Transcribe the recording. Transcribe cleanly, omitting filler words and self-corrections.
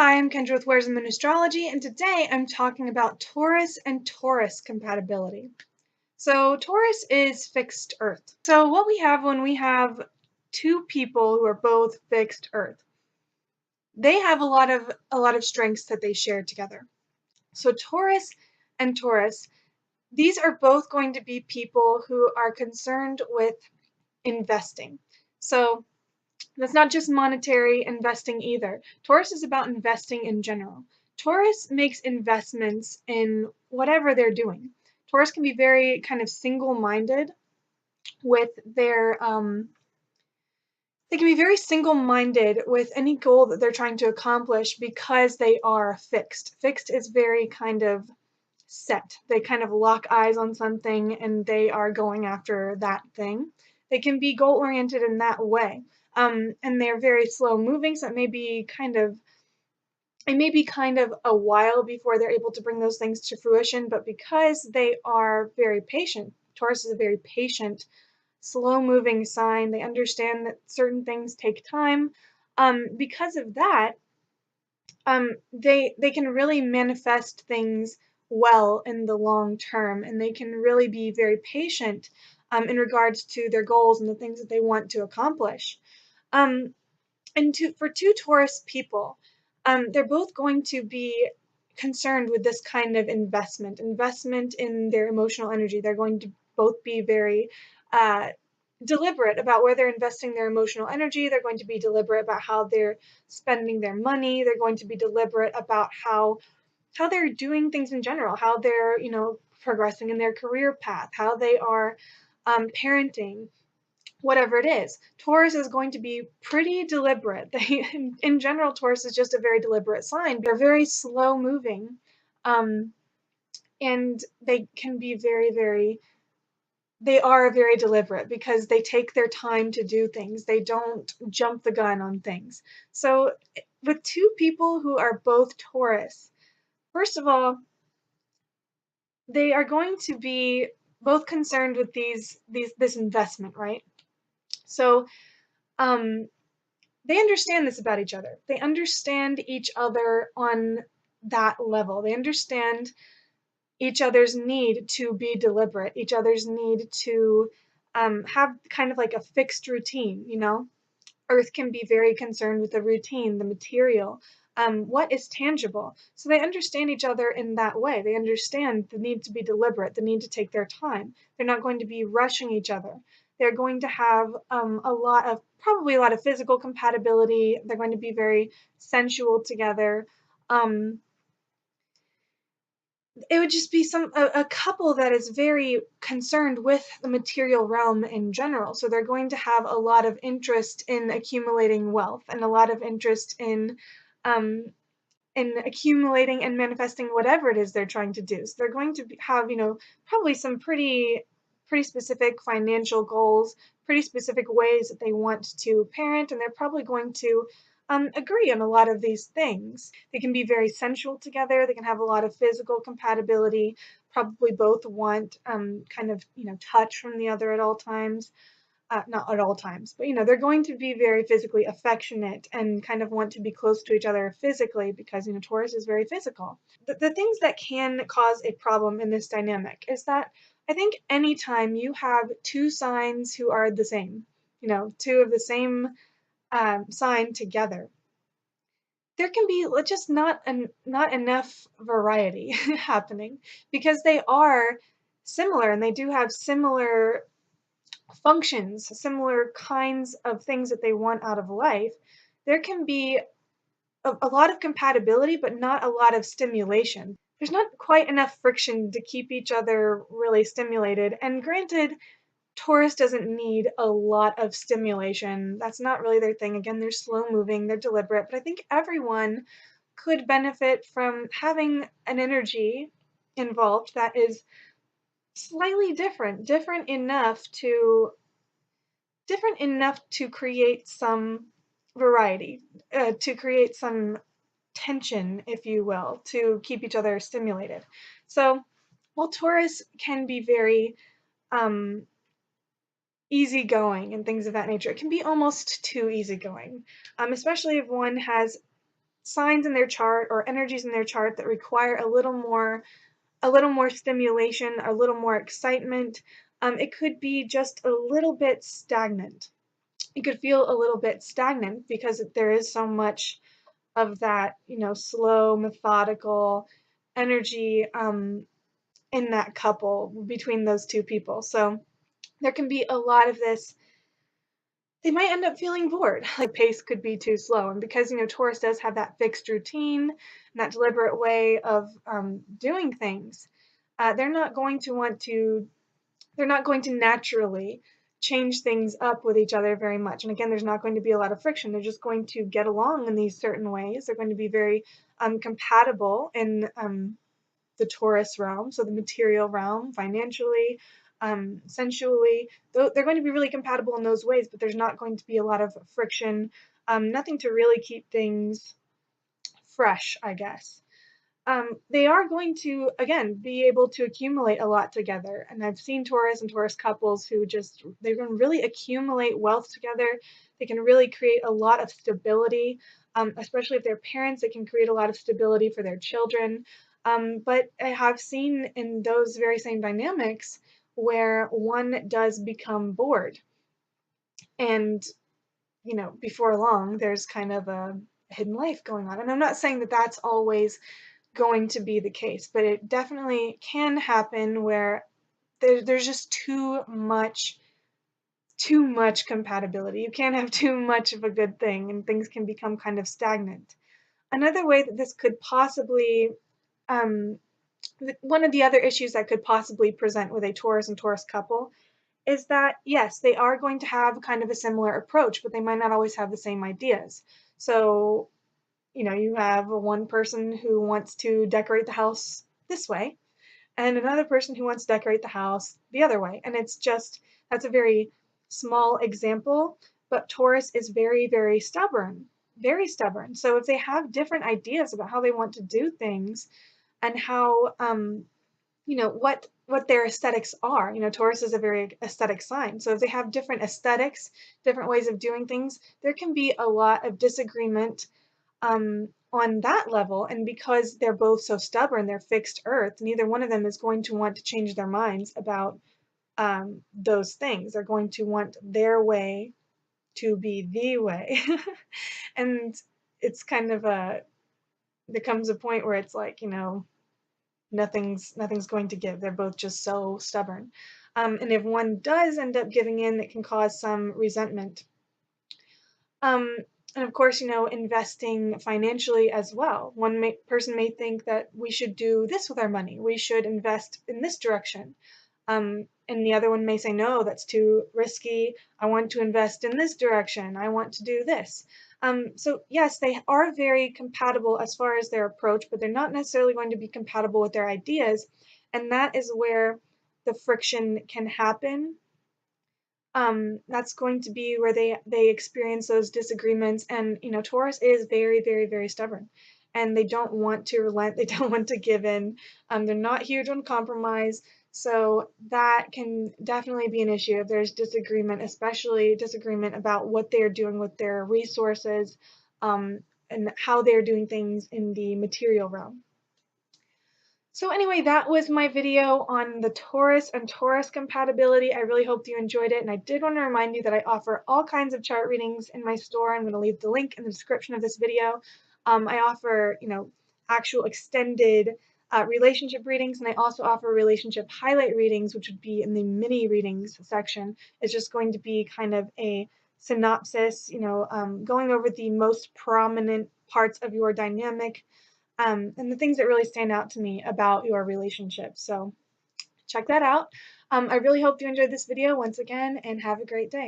Hi, I'm Kendra with WTMAstrology, and today I'm talking about Taurus and Taurus compatibility. So Taurus is fixed Earth. So what we have when we have two people who are both fixed Earth, they have a lot of strengths that they share together. So Taurus and Taurus, these are both going to be people who are concerned with investing. So that's not just monetary investing either. Taurus is about investing in general. Taurus makes investments in whatever they're doing. Taurus can be very kind of single-minded with they can be very single-minded with any goal that they're trying to accomplish because they are fixed. Fixed is very kind of set. They kind of lock eyes on something and they are going after that thing. They can be goal-oriented in that way. And they're very slow moving, so it may be kind of a while before they're able to bring those things to fruition, but because they are very patient, Taurus is a very patient, slow moving sign. They understand that certain things take time. Because of that, they can really manifest things well in the long term, and they can really be very patient in regards to their goals and the things that they want to accomplish. Um, for two Taurus people, they're both going to be concerned with this kind of investment in their emotional energy. They're going to both be very deliberate about where they're investing their emotional energy. They're going to be deliberate about how they're spending their money. They're going to be deliberate about how they're doing things in general, how they're, progressing in their career path, how they are parenting, whatever it is. Taurus is going to be pretty deliberate. In general, Taurus is just a very deliberate sign. They're very slow moving, and they can be they are very deliberate because they take their time to do things. They don't jump the gun on things. So with two people who are both Taurus, first of all, they are going to be both concerned with this investment, right? So they understand this about each other. They understand each other on that level. They understand each other's need to be deliberate, each other's need to have kind of like a fixed routine, Earth can be very concerned with the routine, the material, what is tangible. So they understand each other in that way. They understand the need to be deliberate, the need to take their time. They're not going to be rushing each other. They're going to have probably a lot of physical compatibility. They're going to be very sensual together. It would just be a couple that is very concerned with the material realm in general. So they're going to have a lot of interest in accumulating wealth and a lot of interest in accumulating and manifesting whatever it is they're trying to do. So they're going to have, probably some pretty specific financial goals, pretty specific ways that they want to parent, and they're probably going to agree on a lot of these things. They can be very sensual together. They can have a lot of physical compatibility. Probably both want kind of, touch from the other at all times. Not at all times, but they're going to be very physically affectionate and kind of want to be close to each other physically because Taurus is very physical. The things that can cause a problem in this dynamic is that I think anytime you have two signs who are the same, two of the same sign together, there can be just not enough variety happening because they are similar and they do have similar functions, similar kinds of things that they want out of life. There can be a lot of compatibility, but not a lot of stimulation. There's not quite enough friction to keep each other really stimulated. And granted, Taurus doesn't need a lot of stimulation. That's not really their thing. Again, they're slow moving, they're deliberate, but I think everyone could benefit from having an energy involved that is slightly different enough to create some variety, to create some tension, if you will, to keep each other stimulated. So while Taurus can be very easygoing and things of that nature, it can be almost too easygoing, especially if one has signs in their chart or energies in their chart that require a little more stimulation, a little more excitement. It could be just a little bit stagnant. You could feel a little bit stagnant because there is so much of that, slow, methodical energy in that couple between those two people. So there can be a lot of this. They might end up feeling bored. Like pace could be too slow. And because, Taurus does have that fixed routine and that deliberate way of doing things, they're not going to want to, they're not going to naturally change things up with each other very much. And again, there's not going to be a lot of friction. They're just going to get along in these certain ways. They're going to be very compatible in the Taurus realm, so the material realm, financially, sensually. They're going to be really compatible in those ways, but there's not going to be a lot of friction, nothing to really keep things fresh, I guess. They are going to, again, be able to accumulate a lot together. And I've seen Taurus and Taurus couples who they can really accumulate wealth together. They can really create a lot of stability, especially if they're parents, they can create a lot of stability for their children. But I have seen in those very same dynamics where one does become bored. And, before long, there's kind of a hidden life going on. And I'm not saying that that's always going to be the case, but it definitely can happen where there's just too much compatibility. You can't have too much of a good thing, and things can become kind of stagnant. Another way that this could possibly, um, one of the other issues that could possibly present with a Taurus and Taurus couple is that, yes, they are going to have kind of a similar approach, but they might not always have the same ideas. So, you have one person who wants to decorate the house this way, and another person who wants to decorate the house the other way. And that's a very small example, but Taurus is very, very stubborn, very stubborn. So if they have different ideas about how they want to do things and how, what their aesthetics are. Taurus is a very aesthetic sign. So if they have different aesthetics, different ways of doing things, there can be a lot of disagreement on that level. And because they're both so stubborn, they're fixed earth, neither one of them is going to want to change their minds about those things. They're going to want their way to be the way. And it's kind of there comes a point where it's like, nothing's going to give. They're both just so stubborn. And if one does end up giving in, it can cause some resentment. And of course, investing financially as well. One person may think that we should do this with our money. We should invest in this direction. And the other one may say, no, that's too risky. I want to invest in this direction. I want to do this. So yes, they are very compatible as far as their approach, but they're not necessarily going to be compatible with their ideas. And that is where the friction can happen. That's going to be where they experience those disagreements. And Taurus is very, very, very stubborn, and they don't want to relent. They don't want to give in. They're not huge on compromise, so that can definitely be an issue if there's disagreement, especially disagreement about what they're doing with their resources, and how they're doing things in the material realm. So anyway, that was my video on the Taurus and Taurus compatibility. I really hope you enjoyed it, and I did want to remind you that I offer all kinds of chart readings in my store. I'm going to leave the link in the description of this video. I offer, actual extended relationship readings, and I also offer relationship highlight readings, which would be in the mini readings section. It's just going to be kind of a synopsis, going over the most prominent parts of your dynamic, and the things that really stand out to me about your relationship. So check that out. I really hope you enjoyed this video once again, and have a great day.